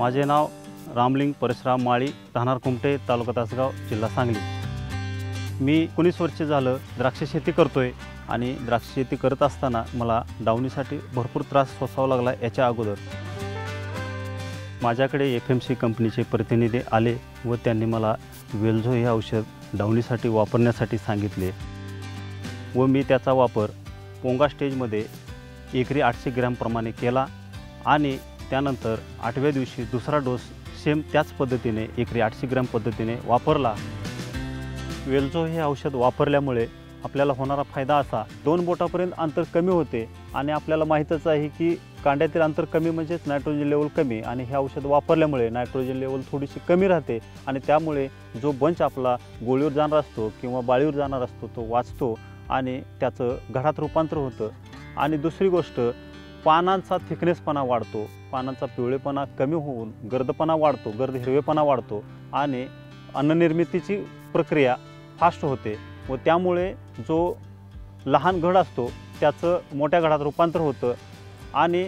माझे नाव रामलिंग परशुराम माळी, राहणार कुमटे, तालुका तासगाव, जिल्हा सांगली। मी 19 वर्ष झालं द्राक्ष शेती करतोय आणि द्राक्ष शेती करत असताना मला डावणीसाठी भरपूर त्रास सोसावा लागला। याच्या अगोदर माझ्याकडे FMC कंपनीचे प्रतिनिधी आले व त्यांनी मला वेल्झो हे औषध डावणीसाठी वापरण्यासाठी सांगितले व मी त्याचा वापर पोंगा स्टेजमध्ये एकरी 800 ग्रॅम प्रमाणे केला आणि त्यानंतर 8व्या दिवशी दुसरा डोस सेम त्याच पद्धतीने एकरी 800 ग्रॅम पद्धतीने वापरला। वेल्झो हे औषध वापरल्यामुळे आपल्याला होणारा फायदा असा, 2 बोटापर्यंत अंतर कमी होते आणि आपल्याला माहीतच आहे की कांड्यातील अंतर कमी म्हणजेच नायट्रोजन लेवल कमी, आणि हे औषध वापरल्यामुळे नायट्रोजन लेवल थोडीशी कमी राहते आणि त्यामुळे जो बंच आपला गोळीवर जाणार असतो किंवा बाळीवर जाणार असतो तो वाचतो आणि त्याचं घडात रूपांतर होतं। आणि दुसरी गोष्ट, पानांचा थिकनेसपणा वाढतो, पानांचा पिवळेपणा कमी होऊन गर्दपणा वाढतो, गर्द हिरवेपणा वाढतो आणि अन्ननिर्मितीची प्रक्रिया फास्ट होते व त्यामुळे जो लहान घड असतो त्याचं मोठ्या घडात रूपांतर होतं आणि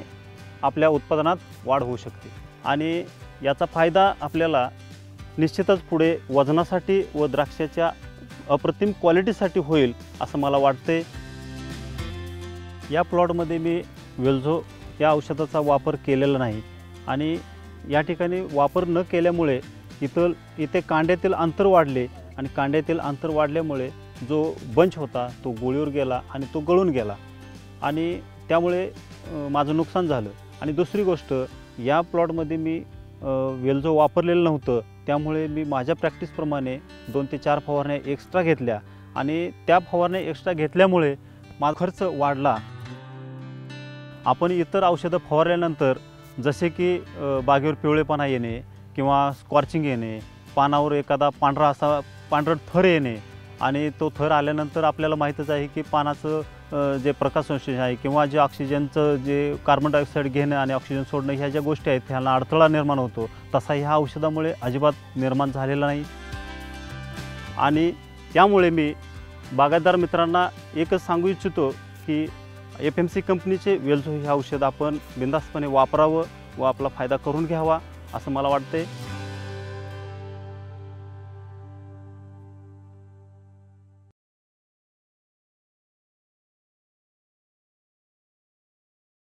आपल्या उत्पादनात वाढ होऊ शकते। आणि याचा फायदा आपल्याला निश्चितच पुढे वजनासाठी व द्राक्षाच्या अप्रतिम क्वालिटीसाठी होईल असं मला वाटते। या प्लॉटमध्ये मी वेल्झो या औषधाचा वापर केलेला नाही आणि या ठिकाणी वापर न केल्यामुळे इथे कांड्यातील अंतर वाढले आणि कांड्यातील अंतर वाढल्यामुळे जो बंच होता तो गोळीवर गेला आणि तो गळून गेला आणि त्यामुळे माझं नुकसान झालं। आणि दुसरी गोष्ट, या प्लॉटमध्ये मी वेल्झो वापरलेलं नव्हतं, त्यामुळे मी माझ्या प्रॅक्टिसप्रमाणे 2 ते 4 फवारण्या एक्स्ट्रा घेतल्या आणि त्या फवारण्या एक्स्ट्रा घेतल्यामुळे माझा खर्च वाढला। आपण इतर औषधं फवारल्यानंतर जसे की बागेवर पिवळेपणा येणे किंवा स्कॉर्चिंग येणे, पानावर एखादा पांढरट थर येणे आणि तो थर आल्यानंतर आपल्याला माहीतच आहे की पानाचं जे प्रकाश संश्लेषण आहे किंवा जे ऑक्सिजनचं जे कार्बन डायऑक्साईड घेणं आणि ऑक्सिजन सोडणं ह्या ज्या गोष्टी आहेत ह्याला अडथळा निर्माण होतो, तसा ह्या औषधामुळे अजिबात निर्माण झालेला नाही। आणि त्यामुळे मी बागायतदार मित्रांना एकच सांगू इच्छितो की FMC कंपनीचे वेल्झो हे औषध आपण बिनधास्तपणे वापरावं व आपला फायदा करून घ्यावा असं मला वाटते।